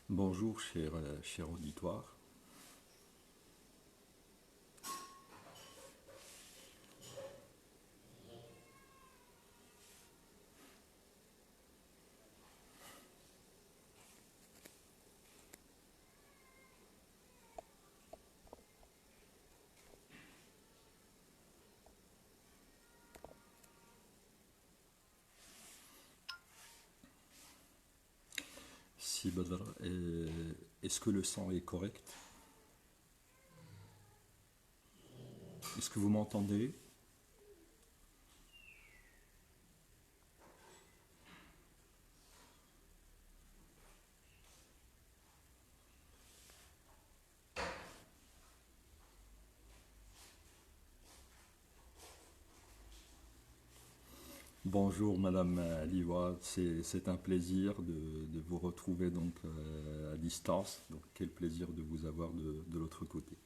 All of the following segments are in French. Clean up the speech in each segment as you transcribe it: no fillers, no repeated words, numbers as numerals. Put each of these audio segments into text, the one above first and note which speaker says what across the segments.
Speaker 1: Bonjour, cher auditoire. Si Badr, est-ce que le son est correct? Est-ce que vous m'entendez? Bonjour Madame Liwa, c'est un plaisir de vous retrouver donc à distance. Donc quel plaisir de vous avoir de l'autre côté.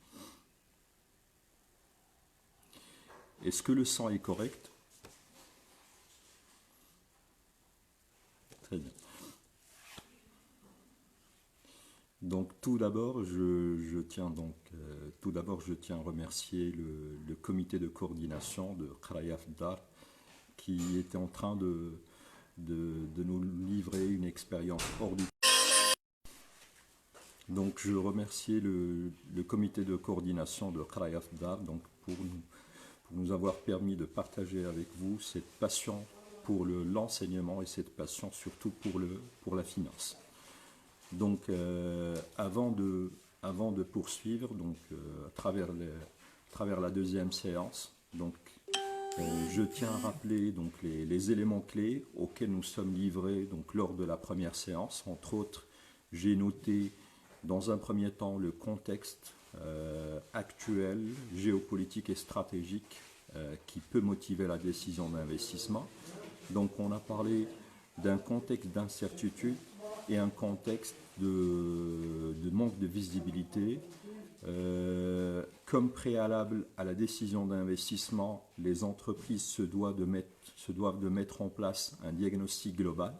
Speaker 1: Est-ce que le son est correct? Très bien. Donc tout d'abord, je tiens à remercier le comité de coordination de Khrayaf Dar qui était en train de nous livrer une expérience hors du. Donc je remercie le comité de coordination de Khrayaf Dar donc pour nous avoir permis de partager avec vous cette passion pour l'enseignement et cette passion surtout pour la finance. Donc avant de poursuivre, donc à travers la deuxième séance, donc je tiens à rappeler donc les éléments clés auxquels nous sommes livrés donc lors de la première séance. Entre autres, j'ai noté dans un premier temps le contexte actuel, géopolitique et stratégique qui peut motiver la décision d'investissement. Donc on a parlé d'un contexte d'incertitude et un contexte de manque de visibilité. Comme préalable à la décision d'investissement, les entreprises se doivent de mettre en place un diagnostic global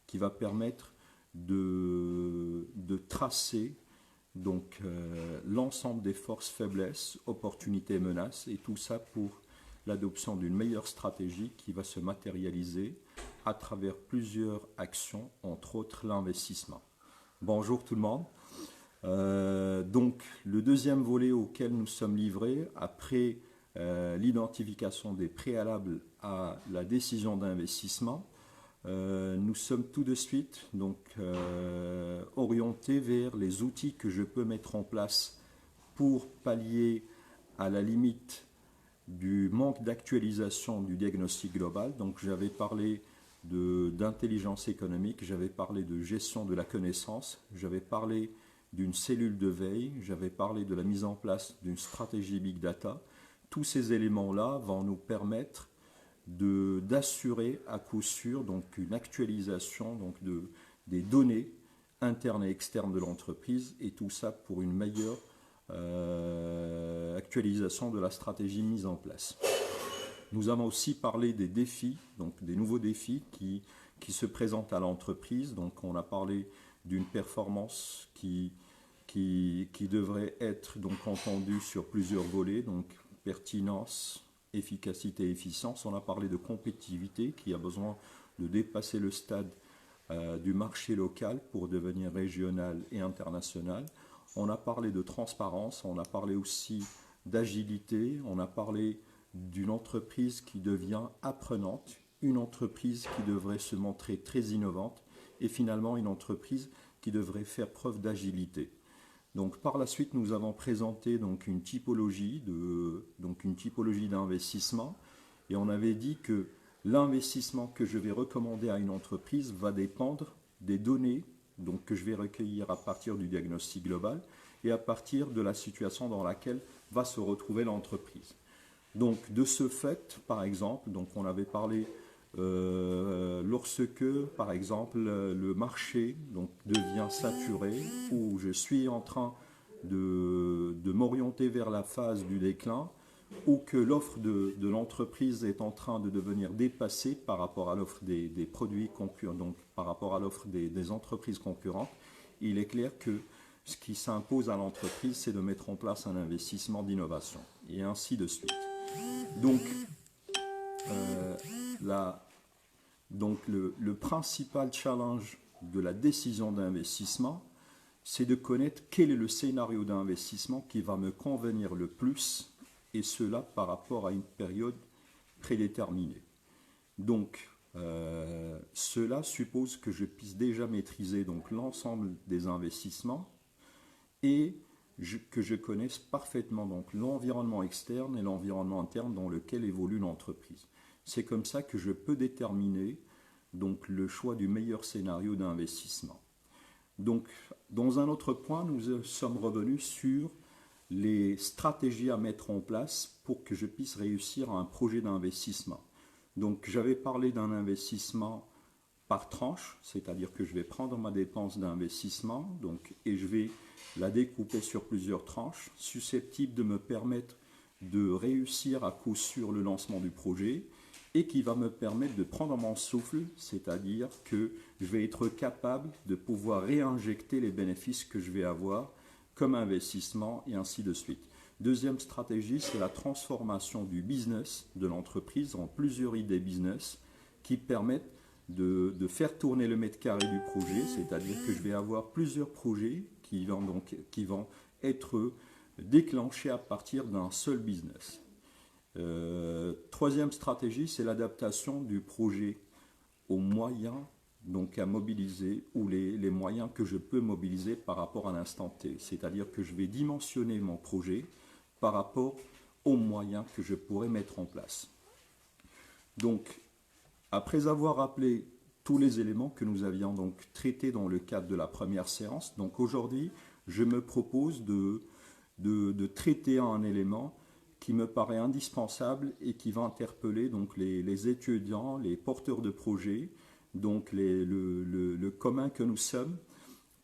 Speaker 1: qui va permettre de tracer donc l'ensemble des forces, faiblesses, opportunités et menaces, et tout ça pour l'adoption d'une meilleure stratégie qui va se matérialiser à travers plusieurs actions, entre autres l'investissement. Bonjour tout le monde. Donc le deuxième volet auquel nous sommes livrés, après l'identification des préalables à la décision d'investissement, nous sommes tout de suite donc orientés vers les outils que je peux mettre en place pour pallier à la limite du manque d'actualisation du diagnostic global. Donc j'avais parlé d'intelligence économique, j'avais parlé de gestion de la connaissance, j'avais parlé d'une cellule de veille, j'avais parlé de la mise en place d'une stratégie Big Data. Tous ces éléments-là vont nous permettre d'assurer à coup sûr donc, une actualisation donc, des données internes et externes de l'entreprise, et tout ça pour une meilleure actualisation de la stratégie mise en place. Nous avons aussi parlé des défis, donc des nouveaux défis qui se présentent à l'entreprise. Donc on a parlé d'une performance qui devrait être donc entendue sur plusieurs volets, donc pertinence, efficacité, efficience. On a parlé de compétitivité qui a besoin de dépasser le stade du marché local pour devenir régional et international. On a parlé de transparence, on a parlé aussi d'agilité, on a parlé d'une entreprise qui devient apprenante, une entreprise qui devrait se montrer très innovante et finalement une entreprise qui devrait faire preuve d'agilité. Donc par la suite, nous avons présenté donc une typologie d'investissement et on avait dit que l'investissement que je vais recommander à une entreprise va dépendre des données donc, que je vais recueillir à partir du diagnostic global et à partir de la situation dans laquelle va se retrouver l'entreprise. Donc de ce fait, par exemple, donc on avait parlé lorsque, par exemple, le marché donc, devient saturé, ou je suis en train de m'orienter vers la phase du déclin, ou que l'offre de l'entreprise est en train de devenir dépassée par rapport à l'offre des produits concurrents, donc par rapport à l'offre des entreprises concurrentes, il est clair que ce qui s'impose à l'entreprise, c'est de mettre en place un investissement d'innovation, et ainsi de suite. Donc, la, donc le principal challenge de la décision d'investissement, c'est de connaître quel est le scénario d'investissement qui va me convenir le plus, et cela par rapport à une période prédéterminée. Donc, cela suppose que je puisse déjà maîtriser donc l'ensemble des investissements et que je connaisse parfaitement donc l'environnement externe et l'environnement interne dans lequel évolue l'entreprise. C'est comme ça que je peux déterminer donc le choix du meilleur scénario d'investissement. Donc, dans un autre point, nous sommes revenus sur les stratégies à mettre en place pour que je puisse réussir un projet d'investissement. Donc, j'avais parlé d'un investissement par tranche, c'est-à-dire que je vais prendre ma dépense d'investissement et je vais la découper sur plusieurs tranches, susceptibles de me permettre de réussir à coup sûr le lancement du projet et qui va me permettre de prendre mon souffle, c'est-à-dire que je vais être capable de pouvoir réinjecter les bénéfices que je vais avoir comme investissement et ainsi de suite. Deuxième stratégie, c'est la transformation du business de l'entreprise en plusieurs idées business qui permettent de faire tourner le mètre carré du projet, c'est-à-dire que je vais avoir plusieurs projets qui vont être déclenchés à partir d'un seul business. Troisième stratégie, c'est l'adaptation du projet aux moyens donc à mobiliser ou les moyens que je peux mobiliser par rapport à l'instant T. C'est-à-dire que je vais dimensionner mon projet par rapport aux moyens que je pourrais mettre en place. Donc, après avoir rappelé tous les éléments que nous avions donc traités dans le cadre de la première séance, donc aujourd'hui, je me propose de traiter un élément qui me paraît indispensable et qui va interpeller donc les étudiants, les porteurs de projets, donc le commun que nous sommes,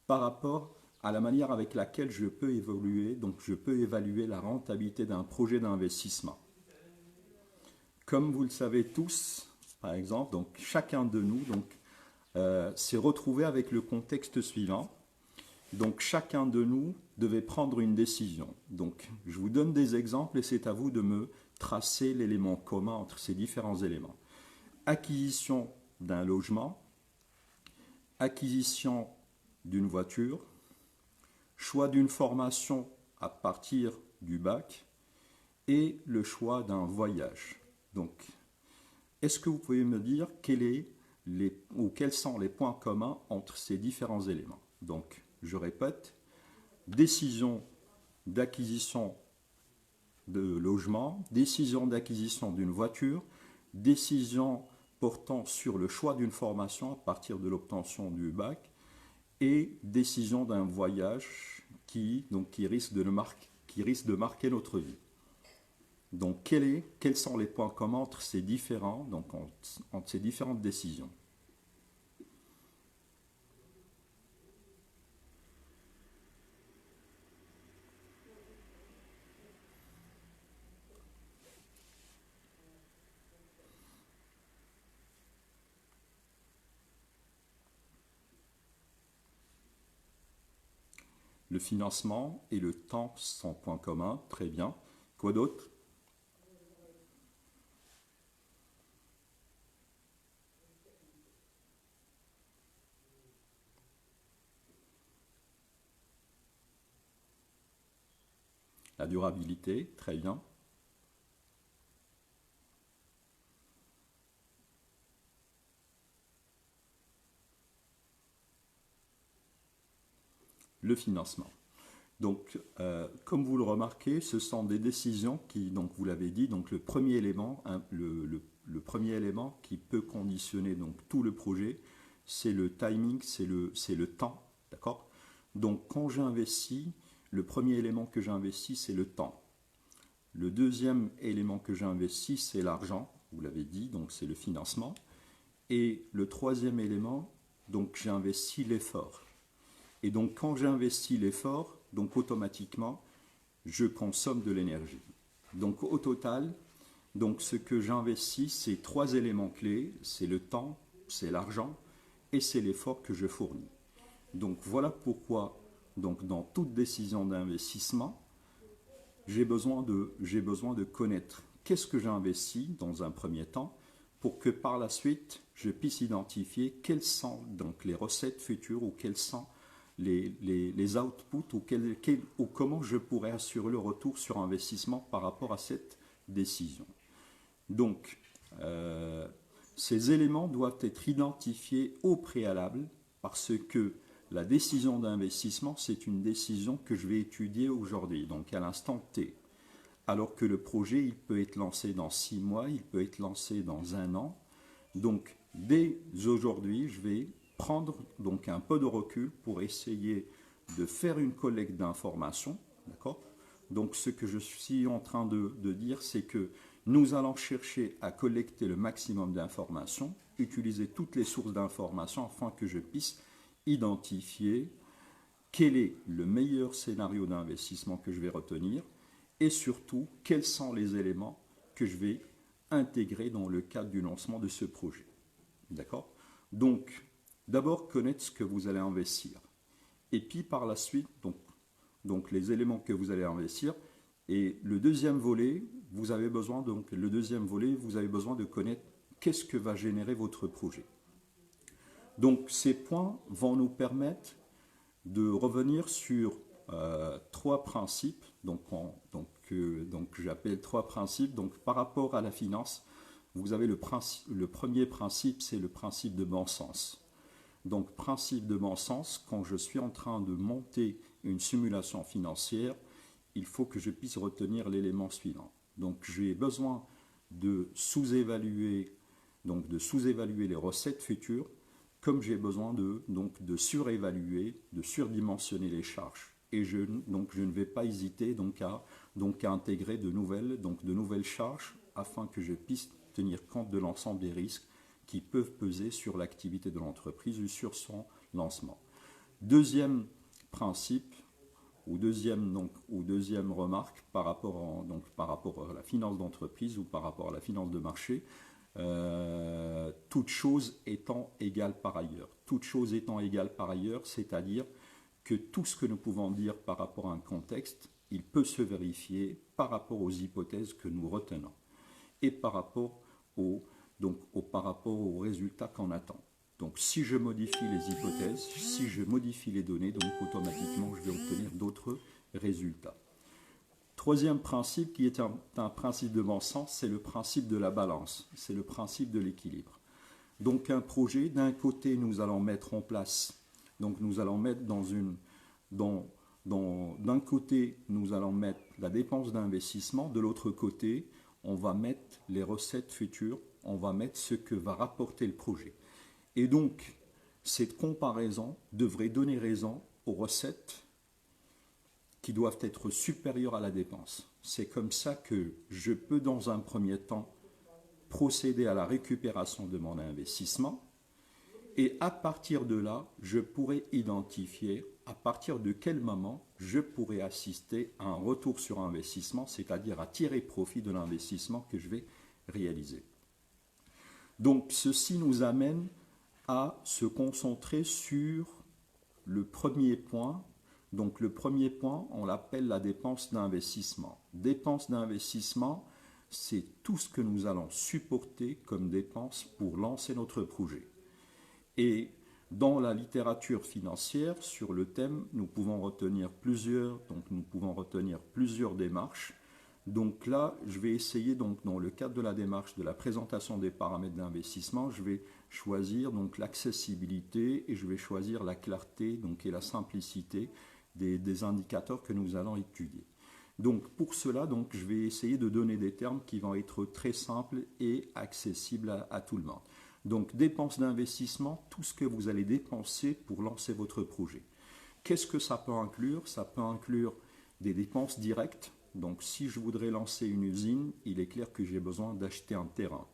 Speaker 1: par rapport à la manière avec laquelle je peux évoluer, donc je peux évaluer la rentabilité d'un projet d'investissement. Comme vous le savez tous, par exemple, donc chacun de nous s'est retrouvé avec le contexte suivant. Donc chacun de nous devait prendre une décision. Donc je vous donne des exemples et c'est à vous de me tracer l'élément commun entre ces différents éléments. Acquisition d'un logement, acquisition d'une voiture, choix d'une formation à partir du bac et le choix d'un voyage. Donc, est-ce que vous pouvez me dire quels sont les points communs entre ces différents éléments? Donc, je répète, décision d'acquisition de logement, décision d'acquisition d'une voiture, décision portant sur le choix d'une formation à partir de l'obtention du bac et décision d'un voyage qui risque de marquer notre vie. Donc, quels sont les points communs entre ces entre ces différentes décisions? Le financement et le temps sont points communs, très bien. Quoi d'autre? La durabilité, très bien. Le financement. Donc, comme vous le remarquez, ce sont des décisions qui, donc vous l'avez dit, donc le premier élément, le premier élément qui peut conditionner donc tout le projet, c'est le timing, c'est le temps, d'accord? Donc, quand j'investis, le premier élément que j'investis, c'est le temps. Le deuxième élément que j'investis, c'est l'argent, vous l'avez dit, donc c'est le financement. Et le troisième élément, donc j'investis l'effort. Et donc quand j'investis l'effort, donc automatiquement, je consomme de l'énergie. Donc au total, donc ce que j'investis, c'est 3 éléments clés, c'est le temps, c'est l'argent et c'est l'effort que je fournis. Donc voilà pourquoi, donc, dans toute décision d'investissement, j'ai besoin de connaître qu'est-ce que j'investis dans un premier temps pour que par la suite, je puisse identifier quelles sont donc les recettes futures ou quels sont les outputs ou comment je pourrais assurer le retour sur investissement par rapport à cette décision. Donc, ces éléments doivent être identifiés au préalable parce que la décision d'investissement, c'est une décision que je vais étudier aujourd'hui, donc à l'instant T. Alors que le projet, il peut être lancé dans 6 mois, il peut être lancé dans 1 an. Donc, dès aujourd'hui, je vais prendre donc un peu de recul pour essayer de faire une collecte d'informations. D'accord ? Donc, ce que je suis en train de dire, c'est que nous allons chercher à collecter le maximum d'informations, utiliser toutes les sources d'informations afin que je puisse identifier quel est le meilleur scénario d'investissement que je vais retenir et surtout quels sont les éléments que je vais intégrer dans le cadre du lancement de ce projet. D'accord ? Donc, d'abord connaître ce que vous allez investir. Et puis par la suite, donc les éléments que vous allez investir. Et le deuxième volet, vous avez besoin de connaître qu'est-ce que va générer votre projet. Donc ces points vont nous permettre de revenir sur 3 principes, donc j'appelle 3 principes. Donc par rapport à la finance, vous avez le premier principe, c'est le principe de bon sens. Donc principe de bon sens, quand je suis en train de monter une simulation financière, il faut que je puisse retenir l'élément suivant. Donc j'ai besoin de sous-évaluer les recettes futures, comme j'ai besoin de surévaluer, de surdimensionner les charges. Et je ne vais pas hésiter à intégrer de nouvelles charges afin que je puisse tenir compte de l'ensemble des risques qui peuvent peser sur l'activité de l'entreprise ou sur son lancement. Deuxième principe, ou deuxième remarque par rapport à la finance d'entreprise ou par rapport à la finance de marché, toute chose étant égale par ailleurs. Toute chose étant égale par ailleurs, c'est-à-dire que tout ce que nous pouvons dire par rapport à un contexte, il peut se vérifier par rapport aux hypothèses que nous retenons et par rapport aux résultats qu'on attend. Donc si je modifie les hypothèses, si je modifie les données, donc automatiquement je vais obtenir d'autres résultats. Troisième principe qui est un principe de bon sens, c'est le principe de la balance, c'est le principe de l'équilibre. Donc un projet, d'un côté nous allons mettre en place, donc nous allons mettre d'un côté nous allons mettre la dépense d'investissement, de l'autre côté on va mettre les recettes futures, on va mettre ce que va rapporter le projet. Et donc, cette comparaison devrait donner raison aux recettes qui doivent être supérieures à la dépense. C'est comme ça que je peux, dans un premier temps, procéder à la récupération de mon investissement. Et à partir de là, je pourrais identifier à partir de quel moment je pourrais assister à un retour sur investissement, c'est-à-dire à tirer profit de l'investissement que je vais réaliser. Donc, ceci nous amène à se concentrer sur le premier point. Donc le premier point, on l'appelle la dépense d'investissement. Dépense d'investissement, c'est tout ce que nous allons supporter comme dépense pour lancer notre projet. Et dans la littérature financière, sur le thème, nous pouvons retenir plusieurs démarches. Donc là, je vais essayer, dans le cadre de la démarche de la présentation des paramètres d'investissement, je vais choisir l'accessibilité et je vais choisir la clarté et la simplicité des indicateurs que nous allons étudier. Donc pour cela, je vais essayer de donner des termes qui vont être très simples et accessibles à tout le monde. Donc dépenses d'investissement, tout ce que vous allez dépenser pour lancer votre projet. Qu'est-ce que ça peut inclure ? Ça peut inclure des dépenses directes. Donc si je voudrais lancer une usine, il est clair que j'ai besoin d'acheter un terrain.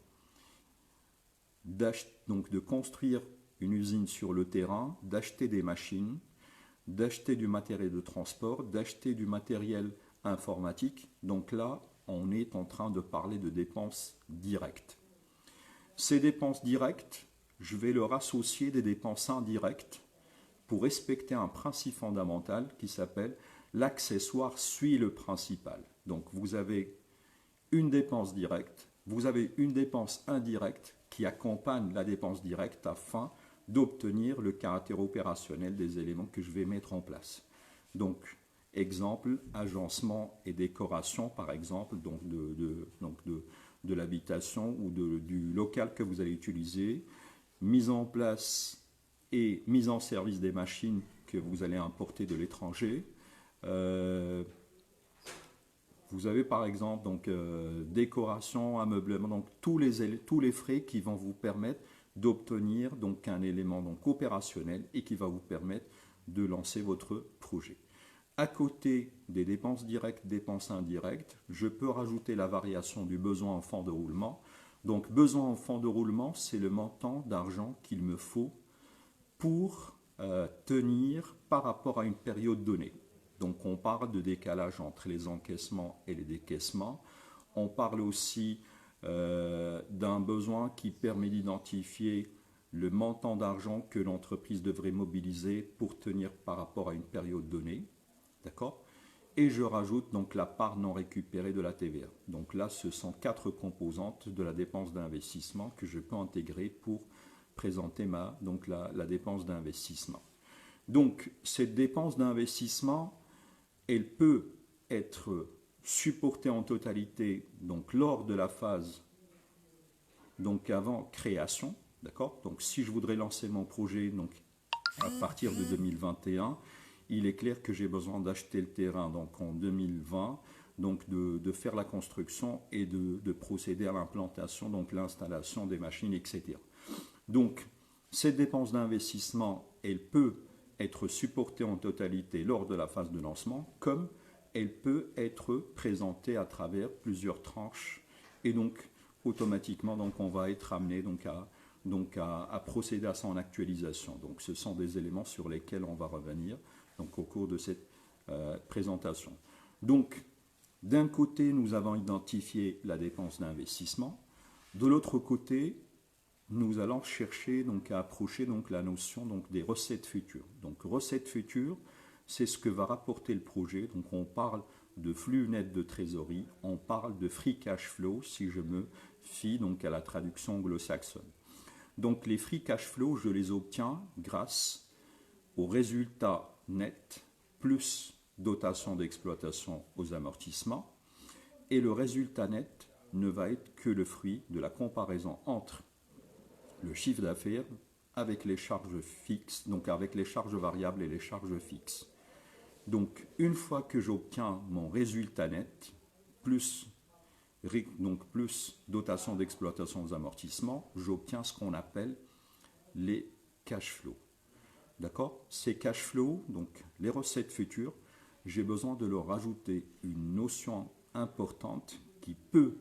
Speaker 1: Donc de construire une usine sur le terrain, d'acheter des machines, d'acheter du matériel de transport, d'acheter du matériel informatique. Donc là, on est en train de parler de dépenses directes. Ces dépenses directes, je vais leur associer des dépenses indirectes pour respecter un principe fondamental qui s'appelle l'accessoire suit le principal. Donc vous avez une dépense directe, vous avez une dépense indirecte qui accompagne la dépense directe afin d'obtenir le caractère opérationnel des éléments que je vais mettre en place. Donc, exemple, agencement et décoration, par exemple, donc de l'habitation ou du local que vous allez utiliser, mise en place et mise en service des machines que vous allez importer de l'étranger. Vous avez par exemple donc, décoration, ameublement, donc tous les frais qui vont vous permettre d'obtenir donc un élément donc opérationnel et qui va vous permettre de lancer votre projet. À côté des dépenses directes, dépenses indirectes, je peux rajouter la variation du besoin en fonds de roulement. Donc besoin en fonds de roulement, c'est le montant d'argent qu'il me faut pour tenir par rapport à une période donnée. Donc on parle de décalage entre les encaissements et les décaissements. On parle aussi d'un besoin qui permet d'identifier le montant d'argent que l'entreprise devrait mobiliser pour tenir par rapport à une période donnée. D'accord ? Et je rajoute donc la part non récupérée de la TVA. Donc là, ce sont 4 composantes de la dépense d'investissement que je peux intégrer pour présenter la dépense d'investissement. Donc cette dépense d'investissement, elle peut être supportée en totalité donc lors de la phase donc avant création, d'accord. Donc si je voudrais lancer mon projet donc à partir de 2021, il est clair que j'ai besoin d'acheter le terrain donc en 2020, donc de faire la construction et de procéder à l'implantation, donc l'installation des machines, etc. Donc cette dépense d'investissement, elle peut être supportée en totalité lors de la phase de lancement, comme elle peut être présentée à travers plusieurs tranches. Et donc, automatiquement, donc, on va être amené à procéder à son actualisation. Donc, ce sont des éléments sur lesquels on va revenir donc, au cours de cette présentation. Donc, d'un côté, nous avons identifié la dépense d'investissement. De l'autre côté, nous allons chercher donc à approcher donc la notion donc des recettes futures. Donc recettes futures, c'est ce que va rapporter le projet. Donc on parle de flux net de trésorerie, on parle de free cash flow si je me fie donc à la traduction anglo-saxonne. Donc les free cash flow, je les obtiens grâce au résultat net plus dotation d'exploitation aux amortissements, et le résultat net ne va être que le fruit de la comparaison entre le chiffre d'affaires avec les charges fixes, donc avec les charges variables et les charges fixes. Donc, une fois que j'obtiens mon résultat net, plus dotation d'exploitation aux amortissements, j'obtiens ce qu'on appelle les cash flows. D'accord ? Ces cash flows, donc les recettes futures, j'ai besoin de leur rajouter une notion importante qui peut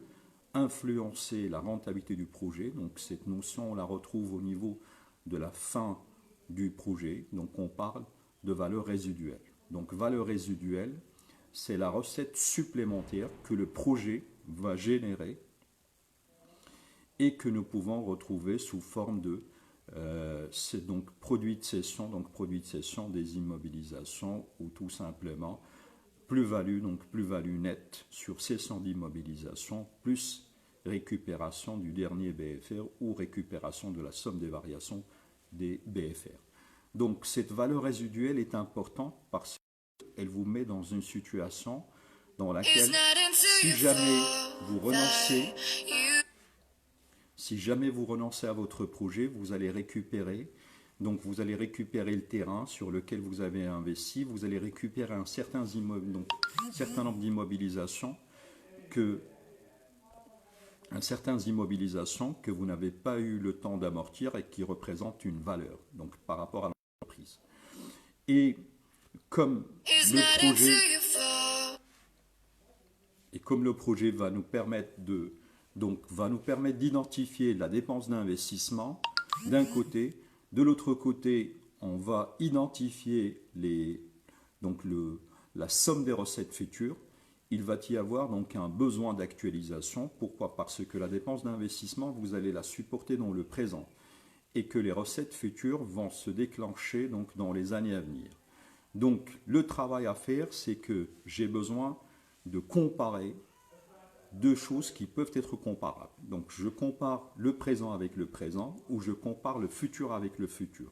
Speaker 1: influencer la rentabilité du projet. Donc cette notion, on la retrouve au niveau de la fin du projet. Donc on parle de valeur résiduelle. Donc valeur résiduelle, c'est la recette supplémentaire que le projet va générer et que nous pouvons retrouver sous forme de c'est donc produit de cession des immobilisations, ou tout simplement plus-value nette sur cession d'immobilisation plus récupération du dernier BFR ou récupération de la somme des variations des BFR. Donc cette valeur résiduelle est importante parce qu'elle vous met dans une situation dans laquelle si jamais vous renoncez à votre projet, vous allez récupérer le terrain sur lequel vous avez investi, vous allez récupérer un certain nombre d'immobilisations que vous n'avez pas eu le temps d'amortir et qui représentent une valeur donc par rapport à l'entreprise. Et comme le projet va nous permettre d'identifier la dépense d'investissement d'un côté. De l'autre côté, on va identifier la somme des recettes futures. il va y avoir donc un besoin d'actualisation. Pourquoi? Parce que la dépense d'investissement, vous allez la supporter dans le présent et que les recettes futures vont se déclencher donc dans les années à venir. Donc le travail à faire, c'est que j'ai besoin de comparer deux choses qui peuvent être comparables. Donc je compare le présent avec le présent ou je compare le futur avec le futur.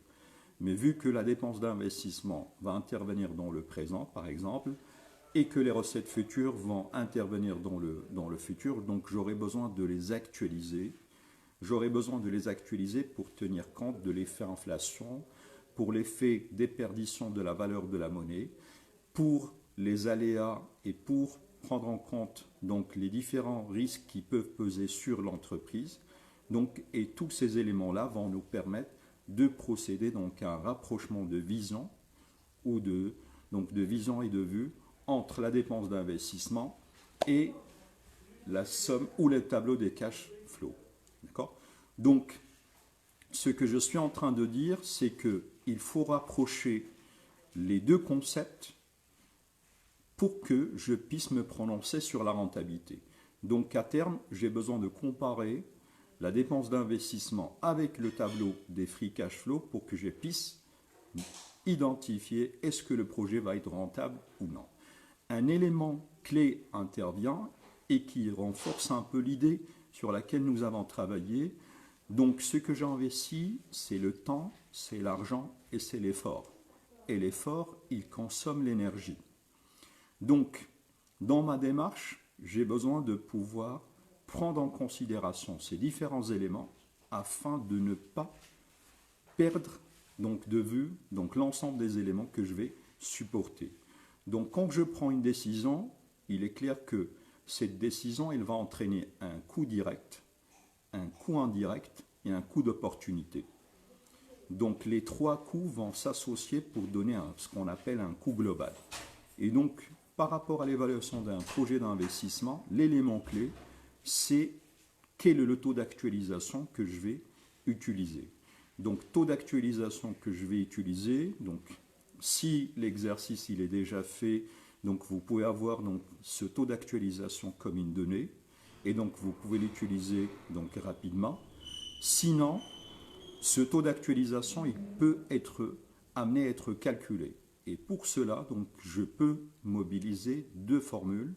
Speaker 1: Mais vu que la dépense d'investissement va intervenir dans le présent, par exemple, et que les recettes futures vont intervenir dans le futur, donc j'aurai besoin de les actualiser. J'aurai besoin de les actualiser pour tenir compte de l'effet inflation, pour l'effet déperdition de la valeur de la monnaie, pour les aléas et pour prendre en compte donc les différents risques qui peuvent peser sur l'entreprise. Donc, et tous ces éléments-là vont nous permettre de procéder donc à un rapprochement de vision ou de vision et de vue entre la dépense d'investissement et la somme ou le tableau des cash flows. D'accord? Donc, ce que je suis en train de dire, c'est qu'il faut rapprocher les deux concepts pour que je puisse me prononcer sur la rentabilité. Donc, à terme, j'ai besoin de comparer la dépense d'investissement avec le tableau des free cash flow pour que je puisse identifier est-ce que le projet va être rentable ou non. Un élément clé intervient et qui renforce un peu l'idée sur laquelle nous avons travaillé. Donc ce que j'investis, c'est le temps, c'est l'argent et c'est l'effort. Et l'effort, il consomme l'énergie. Donc, dans ma démarche, j'ai besoin de pouvoir prendre en considération ces différents éléments afin de ne pas perdre donc, de vue donc, l'ensemble des éléments que je vais supporter. Donc quand je prends une décision, il est clair que cette décision, elle va entraîner un coût direct, un coût indirect et un coût d'opportunité. Donc les trois coûts vont s'associer pour donner ce qu'on appelle un coût global. Et donc par rapport à l'évaluation d'un projet d'investissement, l'élément clé, c'est quel est le taux d'actualisation que je vais utiliser. Donc taux d'actualisation que je vais utiliser, donc si l'exercice il est déjà fait, donc vous pouvez avoir donc ce taux d'actualisation comme une donnée et donc vous pouvez l'utiliser donc rapidement. Sinon, ce taux d'actualisation il peut être amené à être calculé. Et pour cela, donc je peux mobiliser deux formules.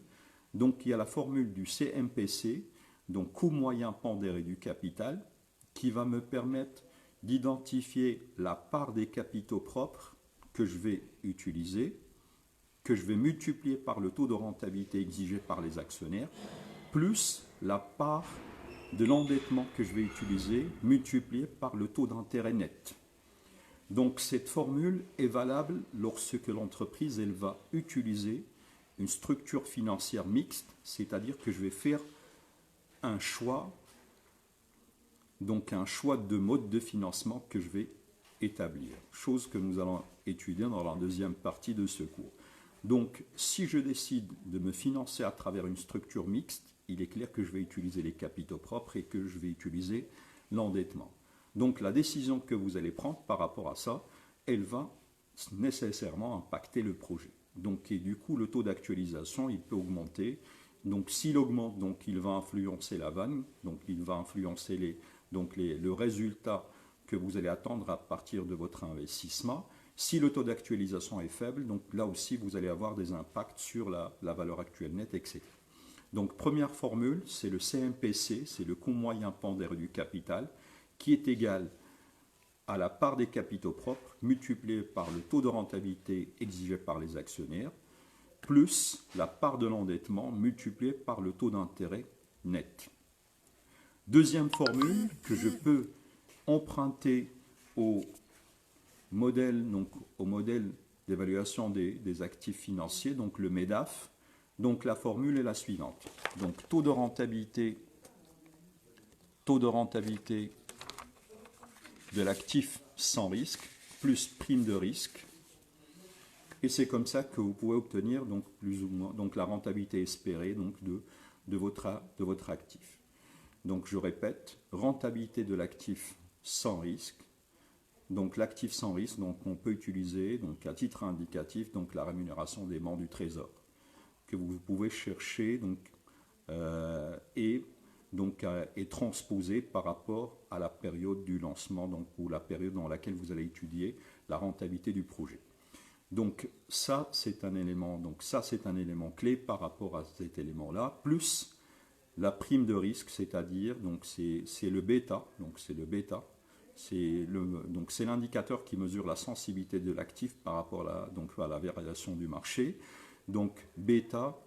Speaker 1: Donc il y a la formule du CMPC, donc coût moyen pondéré du capital, qui va me permettre d'identifier la part des capitaux propres que je vais utiliser, que je vais multiplier par le taux de rentabilité exigé par les actionnaires, plus la part de l'endettement que je vais utiliser, multiplié par le taux d'intérêt net. Donc cette formule est valable lorsque l'entreprise elle va utiliser une structure financière mixte, c'est-à-dire que je vais faire un choix, donc un choix de mode de financement que je vais établir, chose que nous allons étudier dans la deuxième partie de ce cours. Donc, si je décide de me financer à travers une structure mixte, il est clair que je vais utiliser les capitaux propres et que je vais utiliser l'endettement. Donc, la décision que vous allez prendre par rapport à ça, elle va nécessairement impacter le projet. Donc, et du coup, le taux d'actualisation, il peut augmenter. Donc, s'il augmente, donc, il va influencer la vanne, donc, il va influencer le résultat que vous allez attendre à partir de votre investissement. Si le taux d'actualisation est faible, donc là aussi, vous allez avoir des impacts sur la valeur actuelle nette, etc. Donc, première formule, c'est le CMPC, c'est le coût moyen pondéré du capital, qui est égal à la part des capitaux propres multiplié par le taux de rentabilité exigé par les actionnaires, plus la part de l'endettement multiplié par le taux d'intérêt net. Deuxième formule que je peux emprunter au modèle d'évaluation des actifs financiers, donc le MEDAF. Donc la formule est la suivante. Donc taux de rentabilité de l'actif sans risque plus prime de risque. Et c'est comme ça que vous pouvez obtenir donc plus ou moins donc la rentabilité espérée donc de votre actif. Donc je répète, rentabilité de l'actif sans risque. Donc l'actif sans risque, donc on peut utiliser donc à titre indicatif donc la rémunération des membres du Trésor. que vous pouvez chercher et transposer par rapport à la période du lancement, ou la période dans laquelle vous allez étudier la rentabilité du projet. Donc ça c'est un élément, clé par rapport à cet élément-là, plus la prime de risque, c'est-à-dire c'est le bêta, c'est l'indicateur qui mesure la sensibilité de l'actif par rapport à la variation du marché. Donc bêta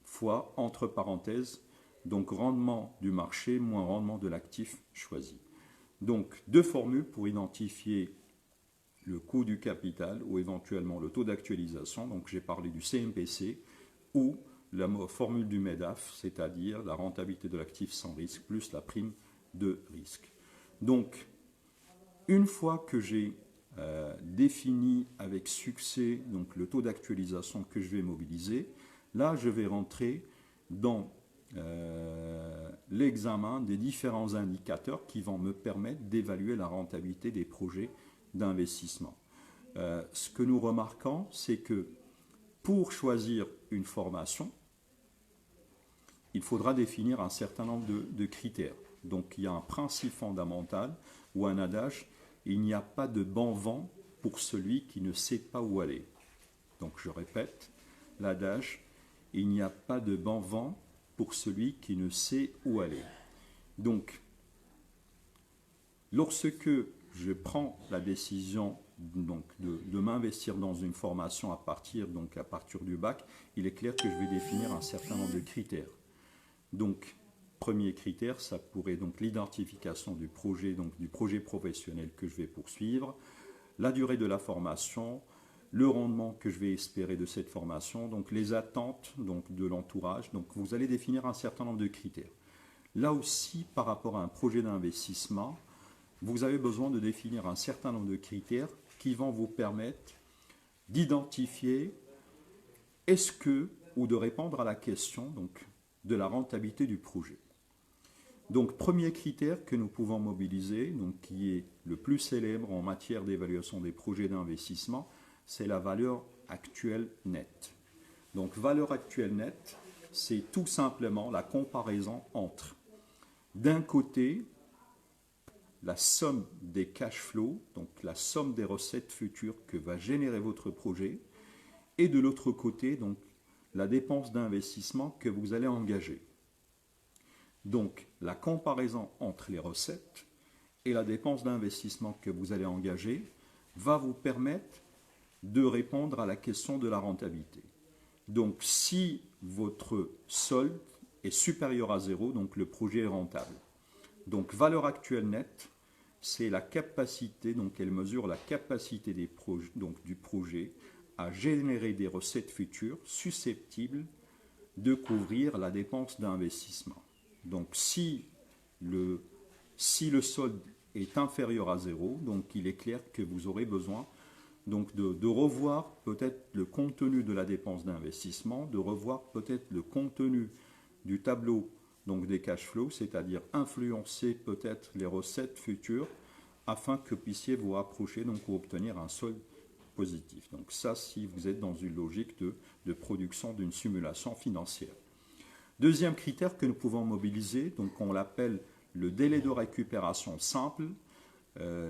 Speaker 1: fois, entre parenthèses, donc rendement du marché moins rendement de l'actif choisi. Donc deux formules pour identifier le coût du capital ou éventuellement le taux d'actualisation. Donc j'ai parlé du CMPC ou la formule du MEDAF, c'est-à-dire la rentabilité de l'actif sans risque plus la prime de risque. Donc une fois que j'ai défini avec succès le taux d'actualisation que je vais mobiliser, là je vais rentrer dans l'examen des différents indicateurs qui vont me permettre d'évaluer la rentabilité des projets d'investissement. Ce que nous remarquons, c'est que pour choisir une formation, il faudra définir un certain nombre de critères. Donc il y a un principe fondamental ou un adage, il n'y a pas de bon vent pour celui qui ne sait pas où aller. Donc je répète, l'adage, il n'y a pas de bon vent pour celui qui ne sait où aller. Donc, lorsque je prends la décision de m'investir dans une formation à partir du bac, il est clair que je vais définir un certain nombre de critères. Donc, premier critère, ça pourrait l'identification du projet professionnel que je vais poursuivre, la durée de la formation, le rendement que je vais espérer de cette formation, donc les attentes de l'entourage. Donc vous allez définir un certain nombre de critères. Là aussi, par rapport à un projet d'investissement, vous avez besoin de définir un certain nombre de critères qui vont vous permettre d'identifier ou de répondre à la question de la rentabilité du projet. Donc, premier critère que nous pouvons mobiliser, qui est le plus célèbre en matière d'évaluation des projets d'investissement, c'est la valeur actuelle nette. Donc, valeur actuelle nette, c'est tout simplement la comparaison entre, d'un côté, la somme des cash flows, donc la somme des recettes futures que va générer votre projet, et de l'autre côté, la dépense d'investissement que vous allez engager. Donc, la comparaison entre les recettes et la dépense d'investissement que vous allez engager va vous permettre de répondre à la question de la rentabilité. Donc, si votre solde est supérieur à 0, donc le projet est rentable. Donc, valeur actuelle nette, c'est la capacité, elle mesure la capacité du projet à générer des recettes futures susceptibles de couvrir la dépense d'investissement. Donc, si le solde est inférieur à 0, il est clair que vous aurez besoin de revoir peut-être le contenu de la dépense d'investissement, de revoir peut-être le contenu du tableau des cash flows, c'est-à-dire influencer peut-être les recettes futures afin que vous puissiez vous rapprocher pour obtenir un solde positif. Donc ça, si vous êtes dans une logique de production d'une simulation financière. Deuxième critère que nous pouvons mobiliser, on l'appelle le délai de récupération simple.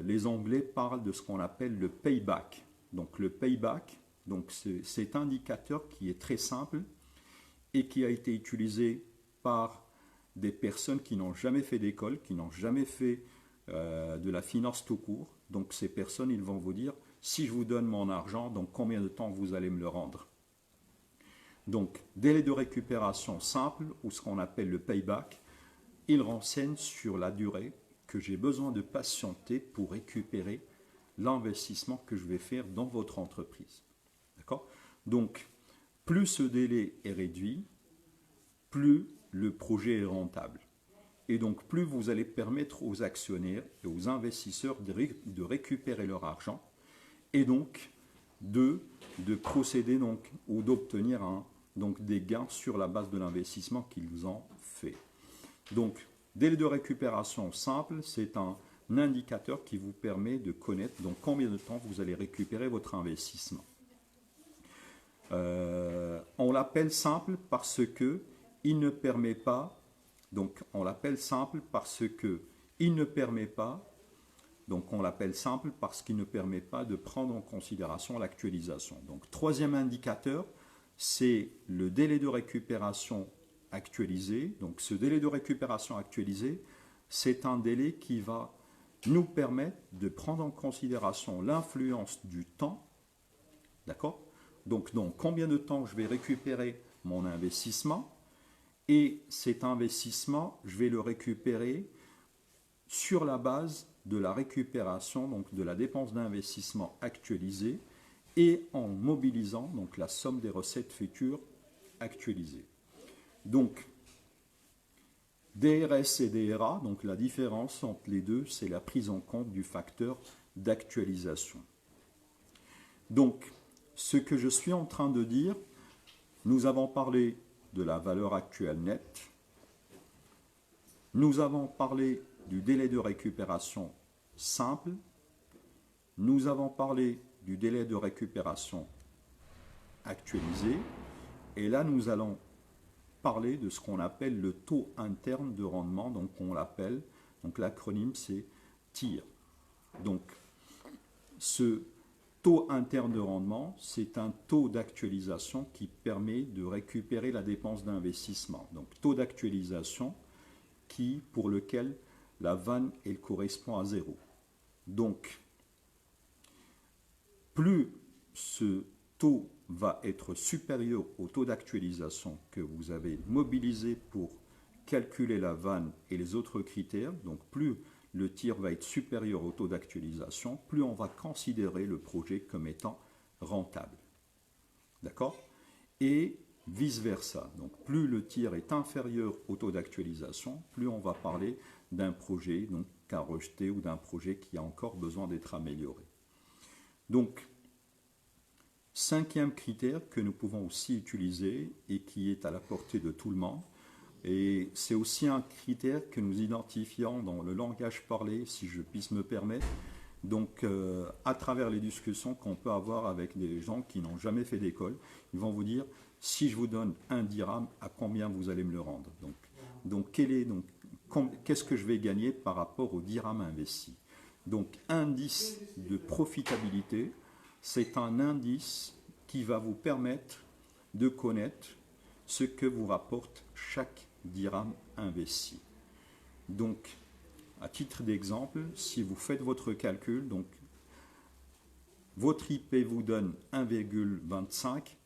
Speaker 1: Les Anglais parlent de ce qu'on appelle le payback. Donc le payback, c'est cet indicateur qui est très simple et qui a été utilisé par des personnes qui n'ont jamais fait d'école, qui n'ont jamais fait de la finance tout court. Donc ces personnes, ils vont vous dire, si je vous donne mon argent, combien de temps vous allez me le rendre? Donc délai de récupération simple, ou ce qu'on appelle le payback, il renseigne sur la durée que j'ai besoin de patienter pour récupérer l'investissement que je vais faire dans votre entreprise. D'accord? Donc, plus ce délai est réduit, plus le projet est rentable. Et donc, plus vous allez permettre aux actionnaires et aux investisseurs de récupérer leur argent et donc de procéder ou d'obtenir des gains sur la base de l'investissement qu'ils ont fait. Donc, délai de récupération simple, c'est un indicateur qui vous permet de connaître combien de temps vous allez récupérer votre investissement. On l'appelle simple parce que il ne permet pas, donc on l'appelle simple parce que il ne permet pas, donc on l'appelle simple parce qu'il ne permet pas de prendre en considération l'actualisation. Donc troisième indicateur, c'est le délai de récupération actualisé. Donc ce délai de récupération actualisé, c'est un délai qui va nous permettre de prendre en considération l'influence du temps, d'accord? Donc combien de temps je vais récupérer mon investissement, et cet investissement, je vais le récupérer sur la base de la récupération, donc de la dépense d'investissement actualisée, et en mobilisant donc la somme des recettes futures actualisées. Donc, DRS et DRA, donc la différence entre les deux, c'est la prise en compte du facteur d'actualisation. Donc, ce que je suis en train de dire, nous avons parlé de la valeur actuelle nette, nous avons parlé du délai de récupération simple, nous avons parlé du délai de récupération actualisé, et là nous allons parler de ce qu'on appelle le taux interne de rendement, donc on l'appelle, donc l'acronyme c'est TIR. Donc ce taux interne de rendement, c'est un taux d'actualisation qui permet de récupérer la dépense d'investissement. Donc taux d'actualisation pour lequel la vanne elle correspond à 0. Donc plus ce taux va être supérieur au taux d'actualisation que vous avez mobilisé pour calculer la vanne et les autres critères, donc plus le tir va être supérieur au taux d'actualisation, plus on va considérer le projet comme étant rentable. D'accord? Et vice-versa. Donc plus le tir est inférieur au taux d'actualisation, plus on va parler d'un projet à rejeter ou d'un projet qui a encore besoin d'être amélioré. Donc, cinquième critère que nous pouvons aussi utiliser et qui est à la portée de tout le monde, et c'est aussi un critère que nous identifions dans le langage parlé, si je puisse me permettre, donc à travers les discussions qu'on peut avoir avec des gens qui n'ont jamais fait d'école, ils vont vous dire, si je vous donne un dirham, à combien vous allez me le rendre? Donc qu'est-ce que je vais gagner par rapport au dirham investi? Donc indice de profitabilité, c'est un indice qui va vous permettre de connaître ce que vous rapporte chaque dirham investi. Donc, à titre d'exemple, si vous faites votre calcul, donc votre IP vous donne 1,25,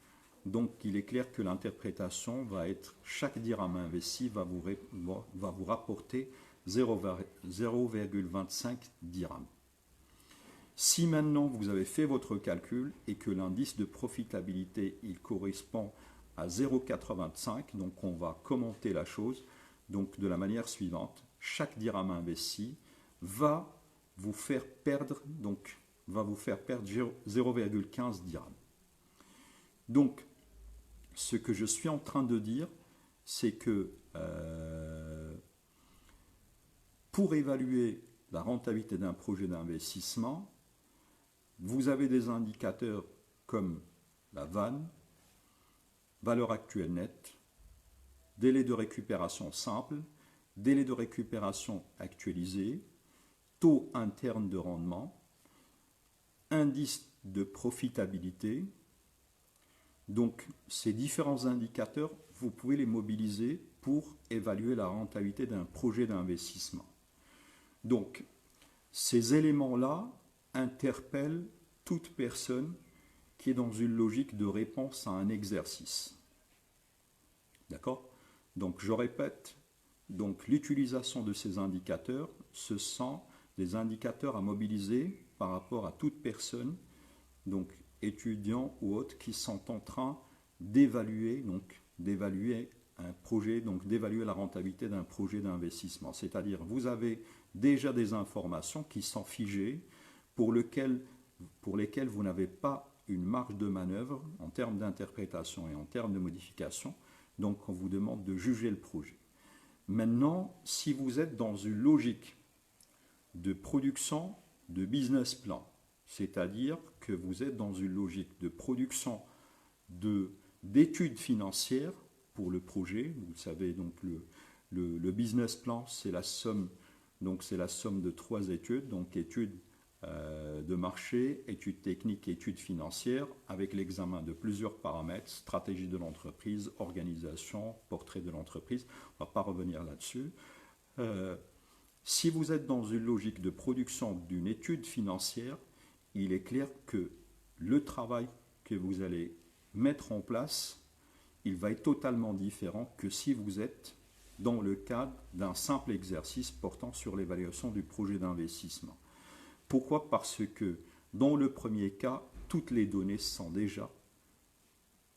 Speaker 1: donc il est clair que l'interprétation va être chaque dirham investi va vous rapporter 0,25 dirhams. Si maintenant vous avez fait votre calcul et que l'indice de profitabilité il correspond à 0,85, donc on va commenter la chose donc de la manière suivante. Chaque dirham investi va vous faire perdre 0,15 dirhams. Donc ce que je suis en train de dire, c'est que pour évaluer la rentabilité d'un projet d'investissement, vous avez des indicateurs comme la vanne, valeur actuelle nette, délai de récupération simple, délai de récupération actualisé, taux interne de rendement, indice de profitabilité. Donc ces différents indicateurs, vous pouvez les mobiliser pour évaluer la rentabilité d'un projet d'investissement. Donc ces éléments-là interpelle toute personne qui est dans une logique de réponse à un exercice. D'accord? Donc je répète, donc l'utilisation de ces indicateurs, ce sont des indicateurs à mobiliser par rapport à toute personne, donc étudiants ou autres qui sont en train d'évaluer un projet, donc d'évaluer la rentabilité d'un projet d'investissement. C'est-à-dire vous avez déjà des informations qui sont figées, pour lesquelles vous n'avez pas une marge de manœuvre en termes d'interprétation et en termes de modification, donc on vous demande de juger le projet. Maintenant, si vous êtes dans une logique de production de business plan, c'est-à-dire que vous êtes dans une logique de production d'études financières pour le projet. Vous savez, donc le business plan, c'est la somme, donc c'est la somme de 3 études, donc études de marché, études techniques et études financières, avec l'examen de plusieurs paramètres, stratégie de l'entreprise, organisation, portrait de l'entreprise. On ne va pas revenir là-dessus. Si vous êtes dans une logique de production d'une étude financière, il est clair que le travail que vous allez mettre en place, il va être totalement différent que si vous êtes dans le cadre d'un simple exercice portant sur l'évaluation du projet d'investissement. Pourquoi? Parce que dans le premier cas, toutes les données sont déjà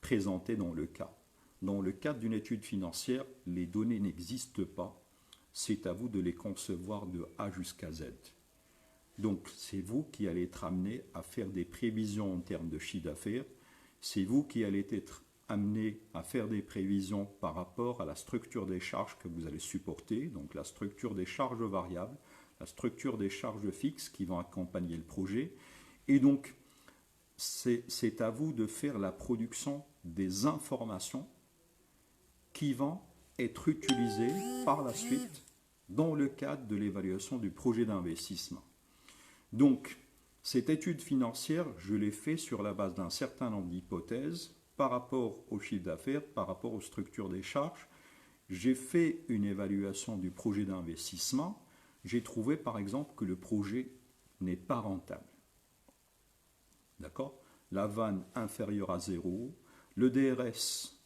Speaker 1: présentées dans le cas. Dans le cadre d'une étude financière, les données n'existent pas. C'est à vous de les concevoir de A jusqu'à Z. Donc, c'est vous qui allez être amené à faire des prévisions en termes de chiffre d'affaires. C'est vous qui allez être amené à faire des prévisions par rapport à la structure des charges que vous allez supporter, donc la structure des charges variables, la structure des charges fixes qui vont accompagner le projet. Et donc, c'est à vous de faire la production des informations qui vont être utilisées par la suite dans le cadre de l'évaluation du projet d'investissement. Donc, cette étude financière, je l'ai faite sur la base d'un certain nombre d'hypothèses par rapport au chiffre d'affaires, par rapport aux structures des charges. J'ai fait une évaluation du projet d'investissement. J'ai trouvé par exemple que le projet n'est pas rentable. D'accord? La vanne inférieure à 0. Le DRS,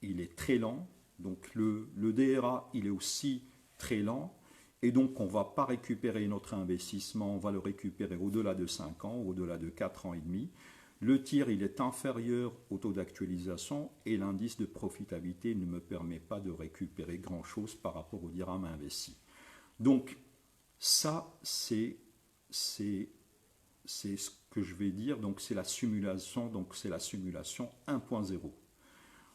Speaker 1: il est très lent. Donc le DRA, il est aussi très lent. Et donc on ne va pas récupérer notre investissement, on va le récupérer au-delà de 5 ans, au-delà de 4 ans et demi. Le tir, il est inférieur au taux d'actualisation et l'indice de profitabilité ne me permet pas de récupérer grand-chose par rapport au dirham investi. Donc, ça, c'est ce que je vais dire, donc c'est la simulation 1.0.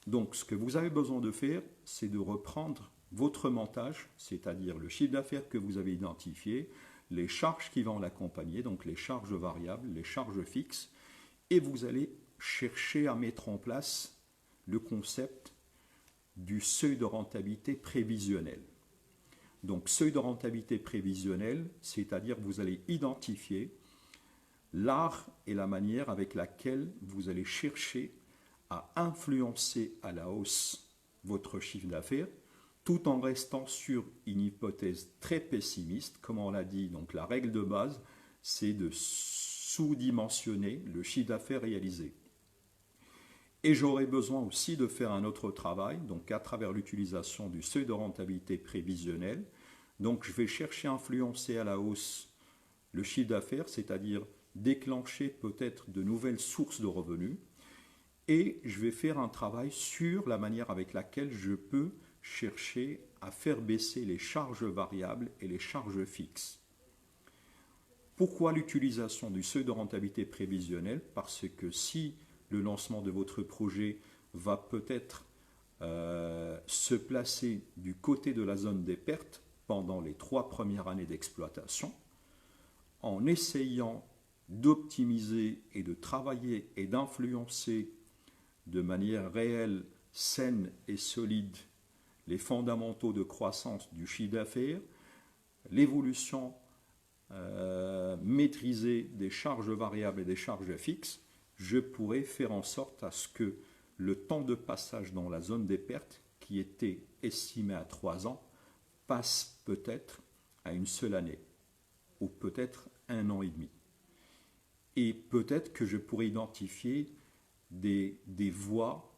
Speaker 1: Donc, ce que vous avez besoin de faire, c'est de reprendre votre montage, c'est-à-dire le chiffre d'affaires que vous avez identifié, les charges qui vont l'accompagner, donc les charges variables, les charges fixes, et vous allez chercher à mettre en place le concept du seuil de rentabilité prévisionnel. Donc, seuil de rentabilité prévisionnel, c'est-à-dire vous allez identifier l'art et la manière avec laquelle vous allez chercher à influencer à la hausse votre chiffre d'affaires, tout en restant sur une hypothèse très pessimiste. Comme on l'a dit, donc la règle de base, c'est de sous-dimensionner le chiffre d'affaires réalisé. Et j'aurai besoin aussi de faire un autre travail, donc à travers l'utilisation du seuil de rentabilité prévisionnel. Donc je vais chercher à influencer à la hausse le chiffre d'affaires, c'est-à-dire déclencher peut-être de nouvelles sources de revenus. Et je vais faire un travail sur la manière avec laquelle je peux chercher à faire baisser les charges variables et les charges fixes. Pourquoi l'utilisation du seuil de rentabilité prévisionnel? Parce que si le lancement de votre projet va peut-être se placer du côté de la zone des pertes pendant les 3 premières années d'exploitation, en essayant d'optimiser et de travailler et d'influencer de manière réelle, saine et solide les fondamentaux de croissance du chiffre d'affaires, l'évolution maîtrisée des charges variables et des charges fixes, je pourrais faire en sorte à ce que le temps de passage dans la zone des pertes, qui était estimé à 3 ans, passe peut-être à une seule année, ou peut-être 1 an et demi. Et peut-être que je pourrais identifier des voies,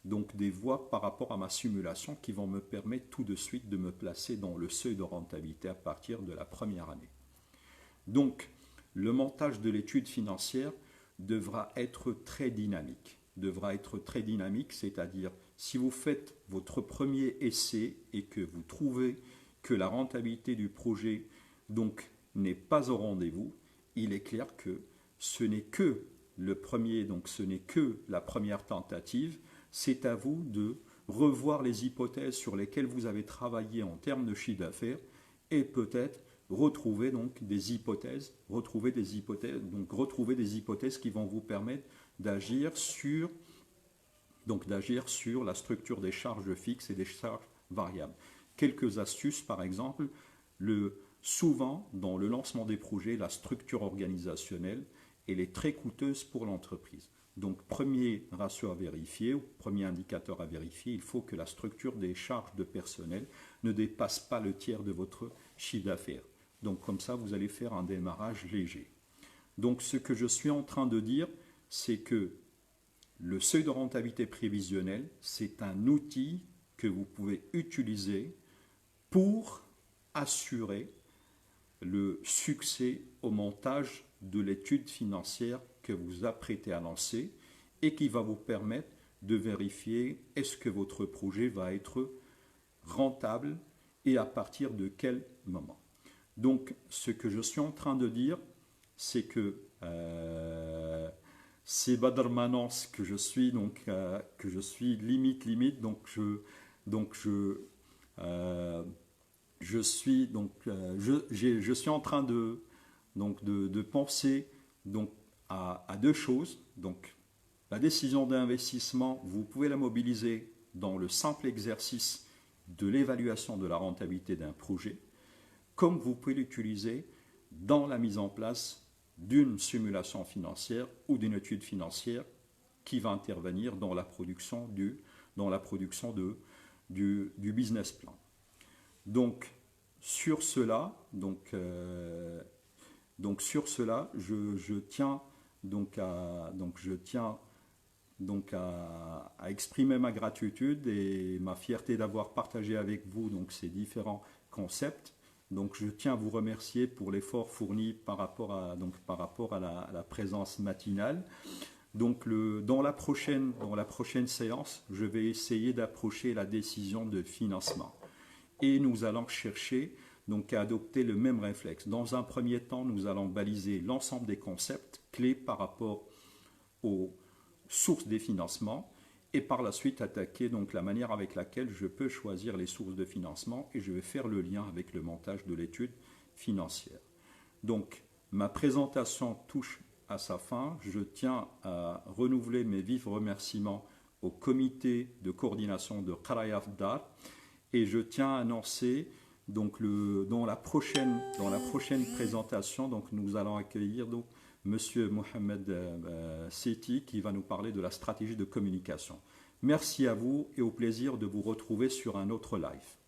Speaker 1: donc des voies par rapport à ma simulation qui vont me permettre tout de suite de me placer dans le seuil de rentabilité à partir de la première année. Donc, le montage de l'étude financière devra être très dynamique. C'est-à-dire, si vous faites votre premier essai et que vous trouvez que la rentabilité du projet donc n'est pas au rendez-vous, il est clair que ce n'est que le premier, donc ce n'est que la première tentative. C'est à vous de revoir les hypothèses sur lesquelles vous avez travaillé en termes de chiffre d'affaires et peut-être retrouver des hypothèses qui vont vous permettre d'agir sur donc d'agir sur la structure des charges fixes et des charges variables. Quelques astuces, par exemple, souvent dans le lancement des projets, la structure organisationnelle, elle est très coûteuse pour l'entreprise. Donc, premier ratio à vérifier, ou premier indicateur à vérifier, il faut que la structure des charges de personnel ne dépasse pas le tiers de votre chiffre d'affaires. Donc, comme ça, vous allez faire un démarrage léger. Donc, ce que je suis en train de dire, c'est que le seuil de rentabilité prévisionnelle, c'est un outil que vous pouvez utiliser pour assurer le succès au montage de l'étude financière que vous apprêtez à lancer et qui va vous permettre de vérifier est-ce que votre projet va être rentable et à partir de quel moment. Donc, ce que je suis en train de dire, c'est que c'est Badr Manance que je suis, donc que je suis limite, je suis en train de penser donc à deux choses. Donc, la décision d'investissement, vous pouvez la mobiliser dans le simple exercice de l'évaluation de la rentabilité d'un projet, comme vous pouvez l'utiliser dans la mise en place d'une simulation financière ou d'une étude financière qui va intervenir dans la production du business plan. Donc, sur cela, je tiens à exprimer ma gratitude et ma fierté d'avoir partagé avec vous donc ces différents concepts. Donc, je tiens à vous remercier pour l'effort fourni par rapport à la présence matinale. Donc, dans la prochaine séance, je vais essayer d'approcher la décision de financement. Et nous allons chercher donc à adopter le même réflexe. Dans un premier temps, nous allons baliser l'ensemble des concepts clés par rapport aux sources des financements et par la suite attaquer donc la manière avec laquelle je peux choisir les sources de financement et je vais faire le lien avec le montage de l'étude financière. Donc, ma présentation touche à sa fin. Je tiens à renouveler mes vifs remerciements au comité de coordination de Qaraya Dar et je tiens à annoncer donc dans la prochaine présentation, donc nous allons accueillir donc Monsieur Mohamed Seti qui va nous parler de la stratégie de communication. Merci à vous et au plaisir de vous retrouver sur un autre live.